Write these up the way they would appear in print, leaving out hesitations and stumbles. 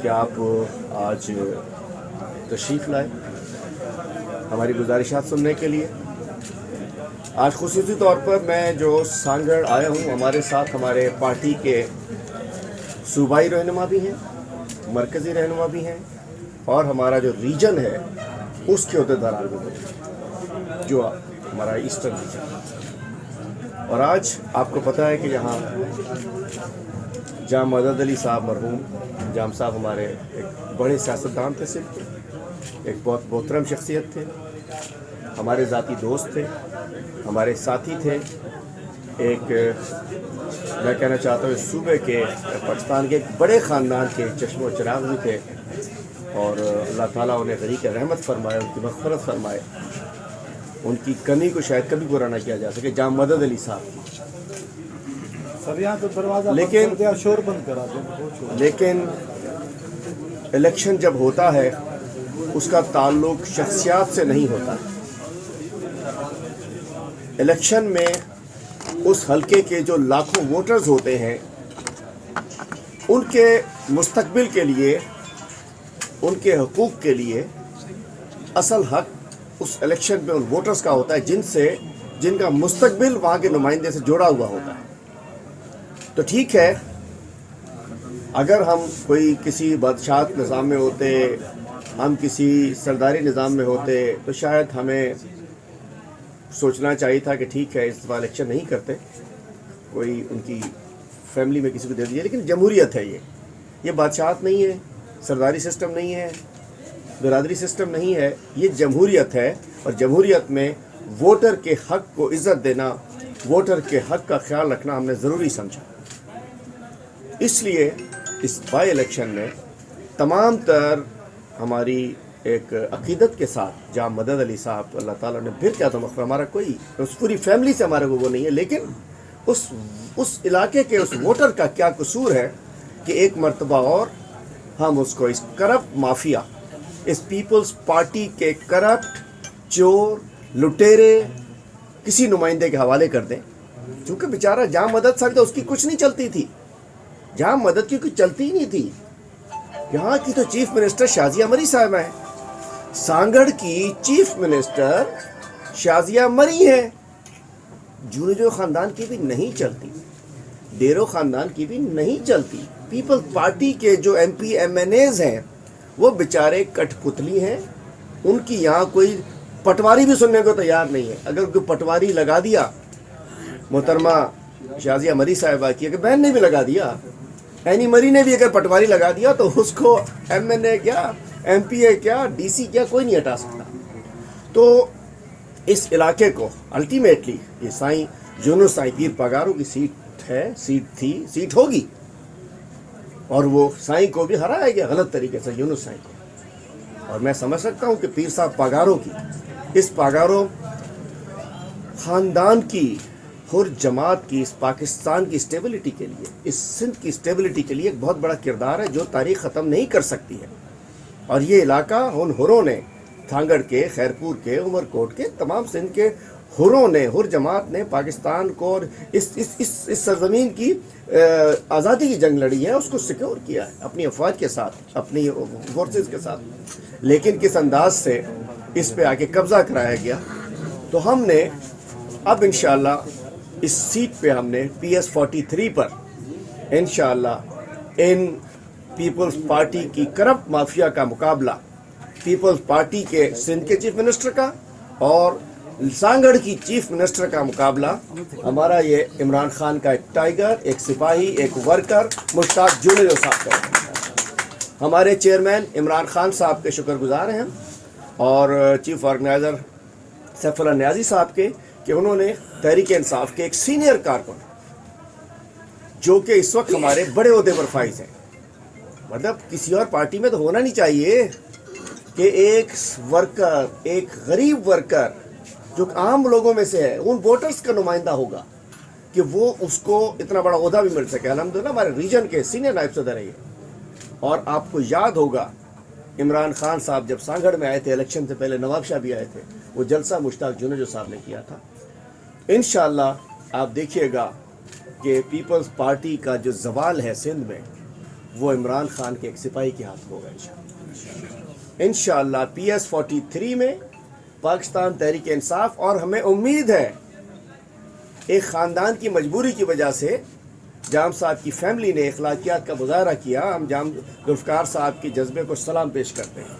کہ آپ آج تشریف لائے ہماری گزارشات سننے کے لیے. آج خصوصی طور پر میں جو سانگڑ آیا ہوں، ہمارے ساتھ ہمارے پارٹی کے صوبائی رہنما بھی ہیں، مرکزی رہنما بھی ہیں، اور ہمارا جو ریجن ہے اس کے عہدیداران بھی ہیں، جو ہمارا ایسٹرن ریجن. اور آج آپ کو پتہ ہے کہ یہاں جام مدد علی صاحب مرحوم جام صاحب ہمارے ایک بڑے سیاستدان تھے، صرف ایک بہت محترم شخصیت تھے، ہمارے ذاتی دوست تھے، ہمارے ساتھی تھے. ایک میں کہنا چاہتا ہوں اس صوبے کے پاکستان کے ایک بڑے خاندان کے چشم و چراغ بھی تھے، اور اللہ تعالیٰ انہیں غریق رحمت فرمائے، ان کی مغفرت فرمائے. ان کی کمی کو شاید کبھی پورا نہ کیا جا سکے، جام مدد علی صاحب. لیکن الیکشن جب ہوتا ہے اس کا تعلق شخصیات سے نہیں ہوتا. الیکشن میں اس حلقے کے جو لاکھوں ووٹرز ہوتے ہیں، ان کے مستقبل کے لیے، ان کے حقوق کے لیے اصل حق اس الیکشن میں ان ووٹرز کا ہوتا ہے جن کا مستقبل وہاں کے نمائندے سے جڑا ہوا ہوتا ہے. تو ٹھیک ہے، اگر ہم کوئی کسی بادشاہت نظام میں ہوتے، ہم کسی سرداری نظام میں ہوتے، تو شاید ہمیں سوچنا چاہیے تھا کہ ٹھیک ہے اس دفعہ الیکشن نہیں کرتے، کوئی ان کی فیملی میں کسی کو دے دیجیے. لیکن جمہوریت ہے، یہ بادشاہت نہیں ہے، سرداری سسٹم نہیں ہے، برادری سسٹم نہیں ہے، یہ جمہوریت ہے. اور جمہوریت میں ووٹر کے حق کو عزت دینا، ووٹر کے حق کا خیال رکھنا ہم نے ضروری سمجھا. اس لیے اس بائی الیکشن میں تمام تر ہماری ایک عقیدت کے ساتھ جام مدد علی صاحب، اللہ تعالیٰ نے پھر کیا تو مغفرت، ہمارا کوئی اس پوری فیملی سے ہمارے کو وہ نہیں ہے، لیکن اس علاقے کے اس ووٹر کا کیا قصور ہے کہ ایک مرتبہ اور ہم اس کو اس کرپٹ مافیا، اس پیپلز پارٹی کے کرپٹ چور لٹیرے کسی نمائندے کے حوالے کر دیں. چونکہ بیچارہ جام مدد صاحب تو اس کی کچھ نہیں چلتی تھی، جام مدد کی کچھ چلتی ہی نہیں تھی. یہاں کی تو چیف منسٹر شازیہ مری صاحبہ ہیں، سانگڑ کی چیف منسٹر شازیہ مری ہیں. جو خاندان کی بھی نہیں چلتی، ڈیرو خاندان کی بھی نہیں چلتی. پیپل پارٹی کے جو M P M N As ہیں وہ بیچارے کٹ پتلی ہیں. ان کی یہاں کوئی پٹواری بھی سننے کو تیار نہیں ہے. اگر کوئی پٹواری لگا دیا محترمہ شازیہ مری صاحبہ کی، اگر بہن نے بھی لگا دیا، اینی مری نے بھی اگر پٹواری لگا دیا، تو اس کو ایم این اے کیا، ایم پی اے کیا، ڈی سی کیا، کوئی نہیں ہٹا سکتا. تو اس علاقے کو الٹیمیٹلی یہ سائیں یونس سائیں پیر پگاروں کی سیٹ ہے، سیٹ تھی، سیٹ ہوگی، اور وہ سائیں کو بھی ہرایا گیا غلط طریقے سے، یونس سائیں کو. اور میں سمجھ سکتا ہوں کہ پیر صاحب پگاروں کی، اس پگاروں خاندان کی، ہر جماعت کی، اس پاکستان کی اسٹیبلٹی کے لیے، اس سندھ کی اسٹیبلٹی کے لیے ایک بہت بڑا کردار ہے جو تاریخ ختم نہیں کر سکتی ہے. اور یہ علاقہ ان ہروں نے، تھانگڑ کے، خیرپور کے، عمر کوٹ کے، تمام سندھ کے ہروں نے، ہر جماعت نے پاکستان کو اور اس سرزمین کی آزادی کی جنگ لڑی ہے، اس کو سیکیور کیا ہے اپنی افواج کے ساتھ، اپنی فورسز کے ساتھ. لیکن کس انداز سے اس پہ آ کے قبضہ کرایا گیا. تو ہم نے اب انشاءاللہ اس سیٹ پہ ہم نے پی ایس 43 پر انشاءاللہ ان پیپلز پارٹی کی کرپٹ مافیا کا مقابلہ، پیپلز پارٹی کے سندھ کے چیف منسٹر کا اور سانگڑ کی چیف منسٹر کا مقابلہ ہمارا یہ عمران خان کا ایک ٹائیگر، ایک سپاہی، ایک ورکر مشتاق جونیئر صاحب کا. ہمارے چیئرمین عمران خان صاحب کے شکر گزار ہیں، اور چیف آرگنائزر سیف اللہ نیازی صاحب کے، کہ انہوں نے تحریک انصاف کے ایک سینئر کارکن جو کہ اس وقت ہمارے بڑے عہدے پر فائز ہیں. مطلب کسی اور پارٹی میں تو ہونا نہیں چاہیے کہ ایک ورکر، ایک غریب ورکر جو عام لوگوں میں سے ہے، ان ووٹرز کا نمائندہ ہوگا کہ وہ اس کو اتنا بڑا عہدہ بھی مل سکے. الحمدللہ ہمارے ریجن کے سینئر نائب صدر ہے یہ. اور آپ کو یاد ہوگا عمران خان صاحب جب سانگڑ میں آئے تھے الیکشن سے پہلے، نواب شاہ بھی آئے تھے، وہ جلسہ مشتاق جونیئر صاحب نے کیا تھا. انشاءاللہ آپ دیکھیے گا کہ پیپلز پارٹی کا جو زوال ہے سندھ میں، وہ عمران خان کے ایک سپاہی کے ہاتھ ہوگا انشاءاللہ PS-43 میں پاکستان تحریک انصاف. اور ہمیں امید ہے ایک خاندان کی مجبوری کی وجہ سے جام صاحب کی فیملی نے اخلاقیات کا مظاہرہ کیا. ہم جام ذوالفقار صاحب کے جذبے کو سلام پیش کرتے ہیں,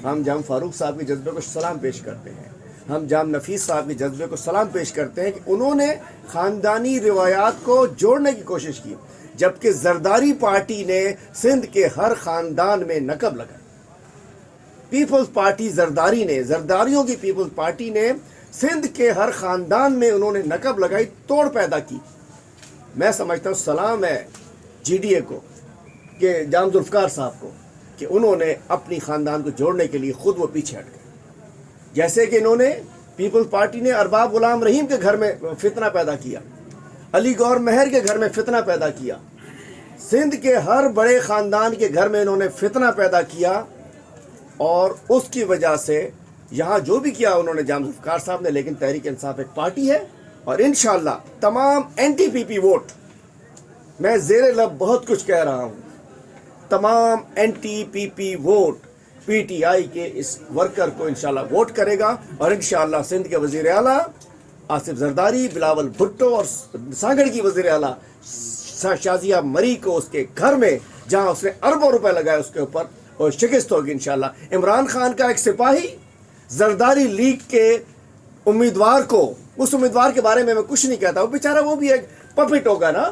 ہم جام فاروق صاحب کے جذبے کو سلام پیش کرتے ہیں, ہم جام نفیس صاحب کے جذبے کو سلام پیش کرتے ہیں کہ انہوں نے خاندانی روایات کو جوڑنے کی کوشش کی, جبکہ زرداری پارٹی نے سندھ کے ہر خاندان میں نقب لگائی. پیپلز پارٹی زرداری نے, زرداریوں کی پیپلز پارٹی نے سندھ کے ہر خاندان میں انہوں نے نقب لگائی, توڑ پیدا کی. میں سمجھتا ہوں سلام ہے GDA کو, کہ جام ذوالفقار صاحب کو, کہ انہوں نے اپنی خاندان کو جوڑنے کے لیے خود وہ پیچھے ہٹ گئے. جیسے کہ انہوں نے پیپلز پارٹی نے ارباب غلام رحیم کے گھر میں فتنہ پیدا کیا, علی گور مہر کے گھر میں فتنہ پیدا کیا, سندھ کے ہر بڑے خاندان کے گھر میں انہوں نے فتنہ پیدا کیا. اور اس کی وجہ سے یہاں جو بھی کیا انہوں نے جام ذوالفقار صاحب نے, لیکن تحریک انصاف ایک پارٹی ہے. اور انشاءاللہ تمام NTPP ووٹ, میں زیر لب بہت کچھ کہہ رہا ہوں, تمام NTPP ووٹ PTI کے اس ورکر کو انشاءاللہ ووٹ کرے گا. اور انشاءاللہ سندھ کے وزیر اعلیٰ آصف زرداری, بلاول بھٹو اور سانگڑ کی وزیر اعلیٰ شازیہ مری کو اس کے گھر میں جہاں اس نے اربوں روپے لگائے اس کے اوپر, اور شکست ہوگی انشاءاللہ. عمران خان کا ایک سپاہی زرداری لیگ کے امیدوار کو, اس امیدوار کے بارے میں کچھ نہیں کہتا, وہ بیچارہ وہ بھی ایک پپٹ ہوگا نا,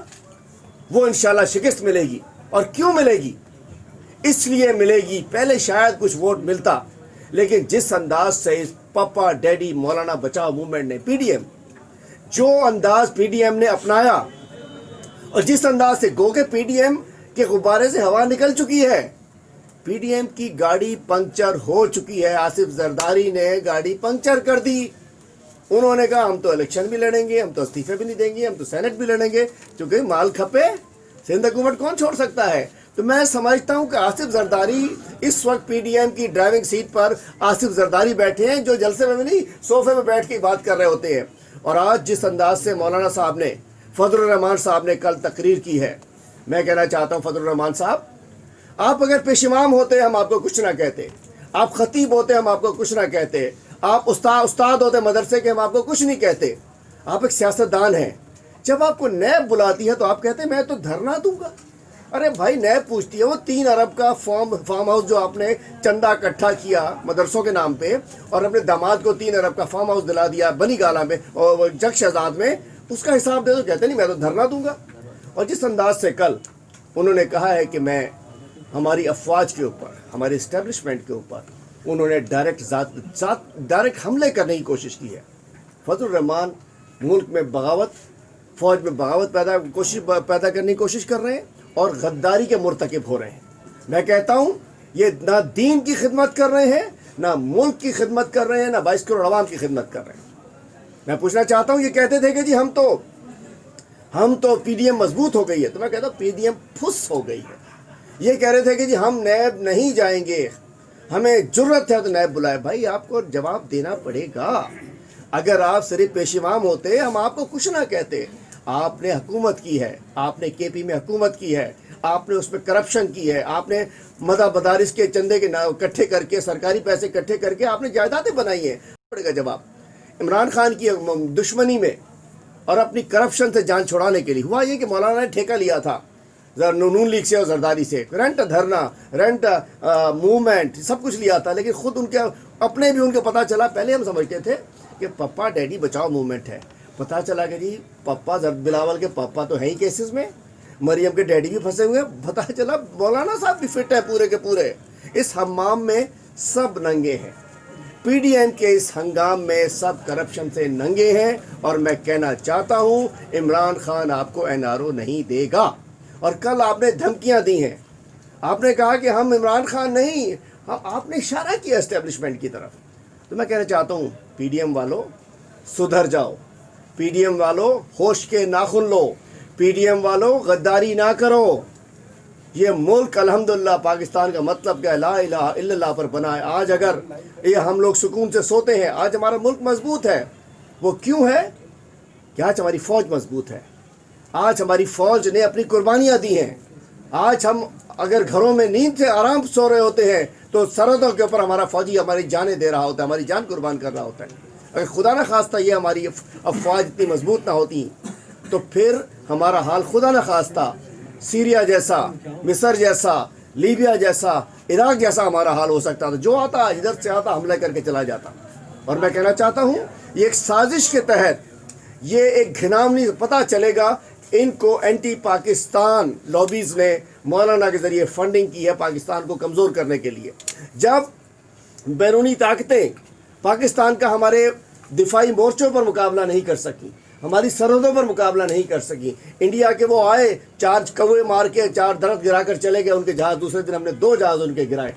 وہ انشاءاللہ شکست ملے گی. اور کیوں ملے گی؟ اس لیے ملے گی, پہلے شاید کچھ ووٹ ملتا, لیکن جس انداز سے اس پپا ڈیڈی مولانا بچاؤ موومنٹ نے PDM, جو انداز PDM نے اپنایا, اور جس انداز سے گو کہ PDM کے غبارے سے ہوا نکل چکی ہے, PDM کی گاڑی پنکچر ہو چکی ہے. آصف زرداری نے گاڑی پنکچر کر دی. انہوں نے کہا ہم تو الیکشن بھی لڑیں گے, ہم تو استعفے بھی نہیں دیں گے, ہم تو سینٹ بھی لڑیں گے, کیونکہ مال کھپے سندھ حکومت کون چھوڑ سکتا ہے. تو میں سمجھتا ہوں کہ آصف زرداری اس وقت PDM کی ڈرائیونگ سیٹ پر آصف زرداری بیٹھے ہیں, جو جلسے میں نہیں صوفے میں بیٹھ کے بات کر رہے ہوتے ہیں. اور آج جس انداز سے مولانا صاحب نے, فضل الرحمان صاحب نے کل تقریر کی ہے, میں کہنا چاہتا ہوں فضل الرحمان صاحب, آپ اگر پیش امام ہوتے ہم آپ کو کچھ نہ کہتے, آپ خطیب ہوتے ہم آپ کو کچھ نہ کہتے, آپ استاد ہوتے مدرسے کے ہم آپ کو کچھ نہیں کہتے. آپ ایک سیاستدان ہیں. جب آپ کو نیب بلاتی ہے تو آپ کہتے ہیں میں تو دھرنا دوں گا. ارے بھائی نیب پوچھتی ہے وہ 3 ارب کا فارم ہاؤس جو آپ نے چندہ اکٹھا کیا مدرسوں کے نام پہ, اور اپنے داماد کو 3 ارب کا فارم ہاؤس دلا دیا بنی گالا میں اور جگ شہزاد میں, اس کا حساب دے دو, کہتے نہیں میں تو دھرنا دوں گا. اور جس انداز سے کل انہوں نے کہا ہے کہ میں ہماری افواج کے اوپر, ہمارے اسٹیبلشمنٹ کے اوپر انہوں نے ڈائریکٹ حملے کرنے کی کوشش کی ہے. فضل الرحمان ملک میں بغاوت, فوج میں بغاوت پیدا کرنے کی کوشش کر رہے ہیں, اور غداری کے مرتکب ہو رہے ہیں. میں کہتا ہوں یہ نہ دین کی خدمت کر رہے ہیں, نہ ملک کی خدمت کر رہے ہیں, نہ 22 کروڑ عوام کی خدمت کر رہے ہیں. میں پوچھنا چاہتا ہوں, یہ کہتے تھے کہ جی ہم تو PDM مضبوط ہو گئی ہے, تو میں کہتا ہوں PDM پھس ہو گئی ہے. یہ کہہ رہے تھے کہ جی ہم نیب نہیں جائیں گے, ہمیں جرت ہے تو نیب بلائے. بھائی آپ کو جواب دینا پڑے گا. اگر آپ صرف پیش امام ہوتے ہم آپ کو کچھ نہ کہتے. آپ نے حکومت کی ہے, آپ نے KP میں حکومت کی ہے, آپ نے اس میں کرپشن کی ہے, آپ نے مدارس کے چندے کے اکٹھے کر کے, سرکاری پیسے اکٹھے کر کے آپ نے جائیدادیں بنائی ہیں. پڑے گا جواب. عمران خان کی دشمنی میں اور اپنی کرپشن سے جان چھڑانے کے لیے ہوا یہ کہ مولانا نے ٹھیکہ لیا تھا نون لیگ سے اور زرداری سے, رینٹ دھرنا, رینٹ موومنٹ سب کچھ لیا تھا, لیکن خود ان کے اپنے بھی ان کو پتہ چلا. پہلے ہم سمجھتے تھے کہ پپا ڈیڈی بچاؤ موومنٹ ہے, پتہ چلا کہ جی پپا بلاول کے پپا تو ہیں ہی کیسز میں, مریم کے ڈیڈی بھی پھنسے ہوئے. پتہ چلا مولانا صاحب بھی فٹ ہے پورے کے پورے. اس حمام میں سب ننگے ہیں, PDM کے اس ہنگام میں سب کرپشن سے ننگے ہیں. اور میں کہنا چاہتا ہوں عمران خان آپ کو NRO نہیں دے گا. اور کل آپ نے دھمکیاں دی ہیں, آپ نے کہا کہ ہم عمران خان نہیں, آپ نے اشارہ کیا اسٹیبلشمنٹ کی طرف. تو میں کہنا چاہتا ہوں PDM والو سدھر جاؤ, PDM والو ہوش کے ناخن لو, PDM والو غداری نہ کرو. یہ ملک الحمدللہ پاکستان کا مطلب کیا ہے, لا الہ الا اللہ پر بنا ہے. آج اگر یہ ہم لوگ سکون سے سوتے ہیں, آج ہمارا ملک مضبوط ہے. وہ کیوں ہے کہ آج ہماری فوج مضبوط ہے, آج ہماری فوج نے اپنی قربانیاں دی ہیں, آج ہم اگر گھروں میں نیند سے آرام سو رہے ہوتے ہیں تو سرحدوں کے اوپر ہمارا فوجی ہماری جانیں دے رہا ہوتا ہے، ہماری جان قربان کر رہا ہوتا ہے۔ اگر خدا نہ خواستہ یہ ہماری افواج اتنی مضبوط نہ ہوتی تو پھر ہمارا حال خدا نہ خواستہ سیریا جیسا، مصر جیسا، لیبیا جیسا، عراق جیسا ہمارا حال ہو سکتا تھا۔ جو آتا ادھر سے آتا حملہ کر کے چلا جاتا۔ اور میں کہنا چاہتا ہوں یہ ایک سازش کے تحت، یہ ایک گھناؤنی پتہ چلے گا ان کو اینٹی پاکستان لابیز نے مولانا کے ذریعے فنڈنگ کی ہے پاکستان کو کمزور کرنے کے لیے۔ جب بیرونی طاقتیں پاکستان کا ہمارے دفاعی مورچوں پر مقابلہ نہیں کر سکی، ہماری سرحدوں پر مقابلہ نہیں کر سکی، انڈیا کے وہ آئے 4 کوے مار کے 4 درخت گرا کر چلے گئے ان کے جہاز، دوسرے دن ہم نے 2 جہاز ان کے گرائے۔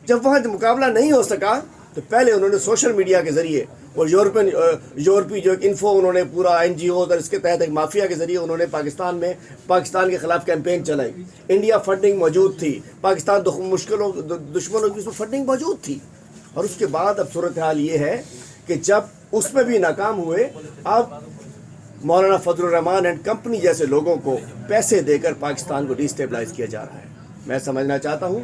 جب وہاں مقابلہ نہیں ہو سکا تو پہلے انہوں نے سوشل میڈیا کے ذریعے اور یورپی جو ایک انفو انہوں نے پورا NGOز اور اس کے تحت ایک مافیا کے ذریعے انہوں نے پاکستان کے خلاف کیمپین چلائی۔ انڈیا فنڈنگ موجود تھی، پاکستان دشمنوں کی اس میں فنڈنگ موجود تھی۔ اور اس کے بعد اب صورتحال یہ ہے کہ جب اس میں بھی ناکام ہوئے، اب مولانا فضل الرحمان اینڈ کمپنی جیسے لوگوں کو پیسے دے کر پاکستان کو ڈی اسٹیبلائز کیا جا رہا ہے۔ میں سمجھنا چاہتا ہوں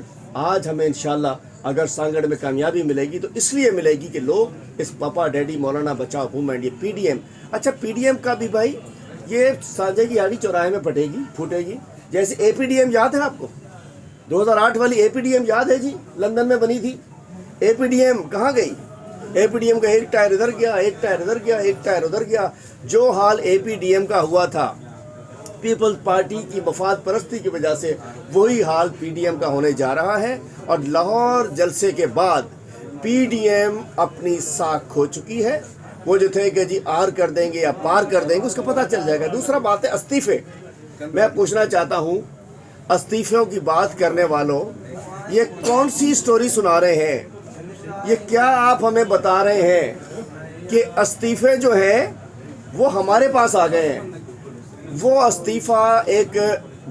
آج ہمیں انشاءاللہ اگر سانگڑ میں کامیابی ملے گی تو اس لیے ملے گی کہ لوگ اس پاپا ڈیڈی مولانا بچاؤ موومنٹ، یہ PDM، اچھا PDM کا بھی بھائی یہ سانجے کی آڑی چوراہے میں پھوٹے گی جیسے APDM یاد ہے آپ کو؟ 2008 والی APDM یاد ہے جی؟ لندن میں بنی تھی APDM، کہاں گئی؟ APDM کا ایک ٹائر ادھر گیا، ایک ٹائر ادھر گیا، ایک ٹائر ادھر گیا۔ جو حال APDM کا ہوا تھا پیپلز پارٹی کی مفاد پرستی کی وجہ سے، وہی حال PDM کا ہونے جا رہا ہے۔ اور لاہور جلسے کے بعد PDM اپنی ساکھ کھو چکی ہے۔ وہ جو تھے کہ جی آر کر دیں گے یا پار کر دیں گے اس کا پتہ چل جائے گا۔ دوسرا بات ہے استعفے۔ میں پوچھنا چاہتا ہوں استعفوں کی بات کرنے والوں، یہ کون سی سٹوری سنا رہے ہیں؟ یہ کیا آپ ہمیں بتا رہے ہیں کہ استعفے جو ہیں وہ ہمارے پاس آ گئے ہیں؟ وہ استعفیٰ ایک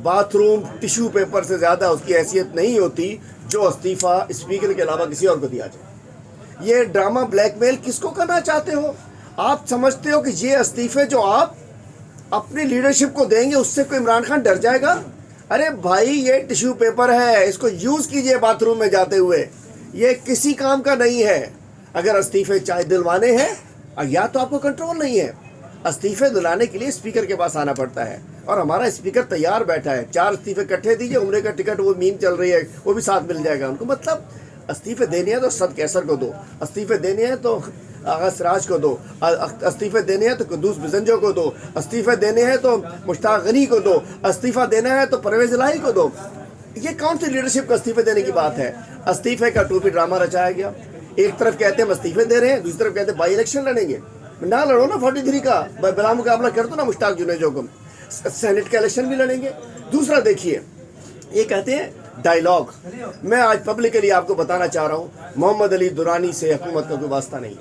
باتھ روم ٹیشو پیپر سے زیادہ اس کی حیثیت نہیں ہوتی جو استعفیٰ اسپیکر کے علاوہ کسی اور کو دیا جائے۔ یہ ڈرامہ بلیک میل کس کو کرنا چاہتے ہو؟ آپ سمجھتے ہو کہ یہ استعفے جو آپ اپنی لیڈرشپ کو دیں گے اس سے کوئی عمران خان ڈر جائے گا؟ ارے بھائی یہ ٹیشو پیپر ہے، اس کو یوز کیجئے باتھ روم میں جاتے ہوئے، یہ کسی کام کا نہیں ہے۔ اگر استعفے چاہے دلوانے ہیں یا تو آپ کو کنٹرول نہیں ہے، استعفے دلانے کے لیے اسپیکر کے پاس آنا پڑتا ہے، اور ہمارا اسپیکر تیار بیٹھا ہے۔ 4 استعفے کٹھے دیجیے، عمرے کا ٹکٹ وہ میم چل رہی ہے وہ بھی ساتھ مل جائے گا ان کو۔ مطلب استعفے دینے ہیں تو سعد کیسر کو دو، استعفے دینے ہیں تو آغا سراج کو دو، استعفے دینے ہیں تو قدوس بزنجو کو دو، استعفے دینے ہیں تو مشتاق غنی کو دو، استعفیٰ دینا ہے تو پرویز الہی کو دو۔ یہ کون سی لیڈرشپ کو استعفے دینے کی بات ہے؟ استعفے کا ٹوپی ڈرامہ رچایا گیا۔ ایک طرف کہتے ہیں ہم استعفے دے رہے ہیں، دوسری طرف کہتے ہیں بائی الیکشن لڑیں گے۔ نہ لڑو نا 43 کا بلا مقابلہ کر دو نا مشتاق جنیجو کو، سینٹ کا الیکشن بھی لڑیں گے۔ دوسرا دیکھیے یہ کہتے ہیں ڈائیلاگ۔ میں آج پبلکلی آپ کو بتانا چاہ رہا ہوں محمد علی درانی سے حکومت کا کوئی واسطہ نہیں۔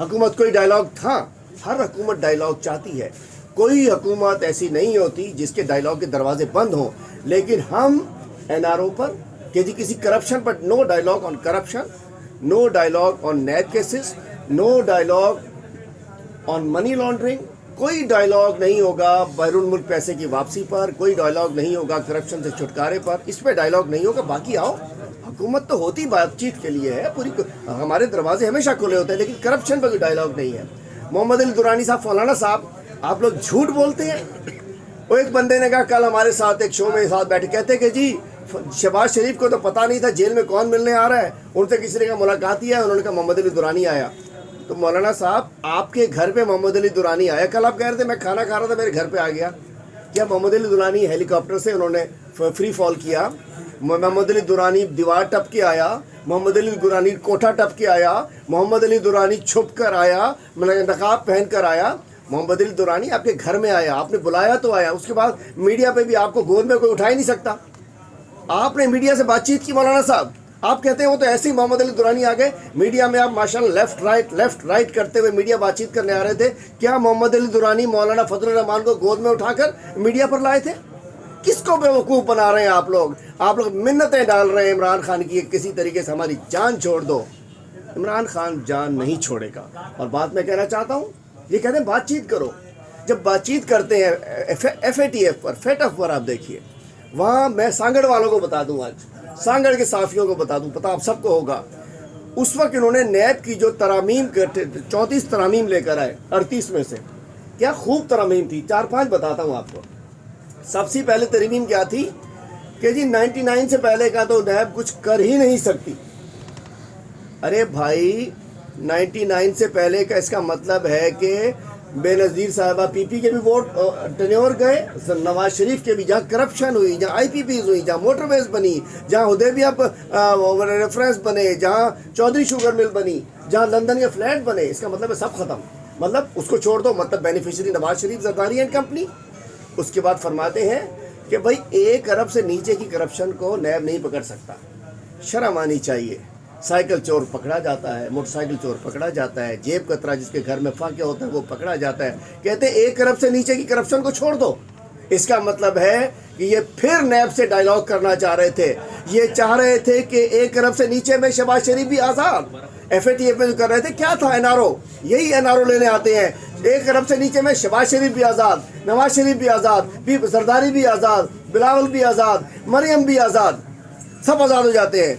حکومت کوئی ڈائیلاگ تھا، ہر حکومت ڈائیلاگ چاہتی ہے، کوئی حکومت ایسی نہیں ہوتی جس کے ڈائیلاگ کے دروازے بند ہوں۔ لیکن ہم NRO پر کہ جی کسی کرپشن پر نو ڈائیلاگ آن کرپشن، نو ڈائیلاگ آن نیب کیسز، نو ڈائیلاگ آن منی لانڈرنگ، کوئی ڈائیلاگ نہیں ہوگا بیرون ملک پیسے کی واپسی پر، کوئی ڈائیلاگ نہیں ہوگا کرپشن سے چھٹکارے پر، اس پہ ڈائیلاگ نہیں ہوگا۔ باقی آؤ، حکومت تو ہوتی بات چیت کے لیے ہے، پوری ہمارے دروازے ہمیشہ کھلے ہوتے ہیں، لیکن کرپشن پر کوئی ڈائیلاگ نہیں ہے۔ محمد علی درانی صاحب، مولانا صاحب، آپ لوگ جھوٹ بولتے ہیں۔ وہ ایک بندے نے کہا کل ہمارے ساتھ ایک شو میں ساتھ بیٹھے، کہتے کہ جی شہباز شریف کو تو پتہ نہیں تھا جیل میں کون ملنے آ رہا ہے، ان سے کسی نے کہا ملاقات ہی ہے، انہوں نے کہا محمد علی درانی آیا۔ تو مولانا صاحب آپ کے گھر پہ محمد علی درانی آیا؟ کل آپ کہہ رہے تھے میں کھانا کھا رہا تھا میرے گھر پہ آ گیا۔ کیا محمد علی درانی ہیلی کاپٹر سے انہوں نے فری فال کیا؟ محمد علی درانی دیوار ٹپ کے آیا؟ محمد علی درانی کوٹھا ٹپ کے آیا؟ محمد علی درانی چھپ کر آیا؟ نقاب پہن کر آیا؟ محمد علی درانی آپ کے گھر میں آیا، آپ نے بلایا تو آیا، اس کے بعد میڈیا پہ بھی آپ کو گود میں کوئی اٹھا ہی نہیں سکتا۔ آپ نے میڈیا سے بات چیت کی مولانا صاحب، آپ کہتے ہیں وہ تو ایسے ہی محمد علی درانی آ گئے میڈیا میں، آپ ماشاءاللہ لیفٹ رائٹ کرتے ہوئے میڈیا بات چیت کرنے آ رہے تھے۔ کیا محمد علی درانی مولانا فضل الرحمان کو گود میں اٹھا کر میڈیا پر لائے تھے؟ کس کو بیوقوف بنا رہے ہیں آپ لوگ؟ آپ لوگ منتیں ڈال رہے ہیں عمران خان کی، کسی طریقے سے ہماری جان چھوڑ دو۔ عمران خان جان نہیں چھوڑے گا۔ اور بات میں کہنا چاہتا ہوں، یہ کہتے ہیں بات چیت کرو، جب بات چیت کرتے ہیں FATF پر، FATF پر آپ دیکھیے وہاں میں سانگڑ والوں کو بتا دوں، آج سانگڑ کے صحافیوں کو بتا دوں، پتہ آپ سب کو ہوگا، اس وقت انہوں نے نیب کی جو ترامیم 34 ترامیم لے کر آئے 38 میں سے، کیا خوب ترامیم تھی، 4-5 بتاتا ہوں آپ کو۔ سب سے پہلے ترمیم کیا تھی کہ جی 99 سے پہلے کا تو نیب کچھ کر ہی نہیں سکتی۔ ارے بھائی 99 سے پہلے کا اس کا مطلب ہے کہ بے نظیر صاحبہ پی پی کے بھی ووٹ ٹینیور گئے، نواز شریف کے بھی، جہاں کرپشن ہوئی، جہاں آئی پی پیز ہوئی، جہاں موٹر ویز بنی، جہاں حدیبیہ ریفرنس بنے، جہاں چودھری شوگر مل بنی، جہاں لندن کے فلیٹ بنے، اس کا مطلب ہے سب ختم، مطلب اس کو چھوڑ دو، مطلب beneficiary Nawaz Sharif Zardari and company. اس کے بعد فرماتے ہیں کہ بھائی 1 ارب سے نیچے کی کرپشن کو نیب نہیں پکڑ سکتا، شرم آنی چاہیے۔ سائیکل چور پکڑا جاتا ہے، موٹر سائیکل چور پکڑا جاتا ہے، جیب کترا جس کے گھر میں فاقہ ہوتا ہے وہ پکڑا جاتا ہے، کہتے ہیں 1 ارب سے نیچے کی کرپشن کو چھوڑ دو۔ اس کا مطلب ہے کہ یہ پھر نیب سے ڈائیلاگ کرنا چاہ رہے تھے، یہ چاہ رہے تھے کہ 1 ارب سے نیچے میں شہباز شریف بھی آزاد، ایف اے ٹی ایف میں جو کر رہے تھے کیا تھا این آر او، یہی این آر او لینے آتے ہیں، 1 ارب سے نیچے میں شہباز شریف بھی آزاد، نواز شریف بھی آزاد، زرداری بھی آزاد، بلاول بھی آزاد، مریم بھی آزاد، سب آزاد ہو جاتے ہیں۔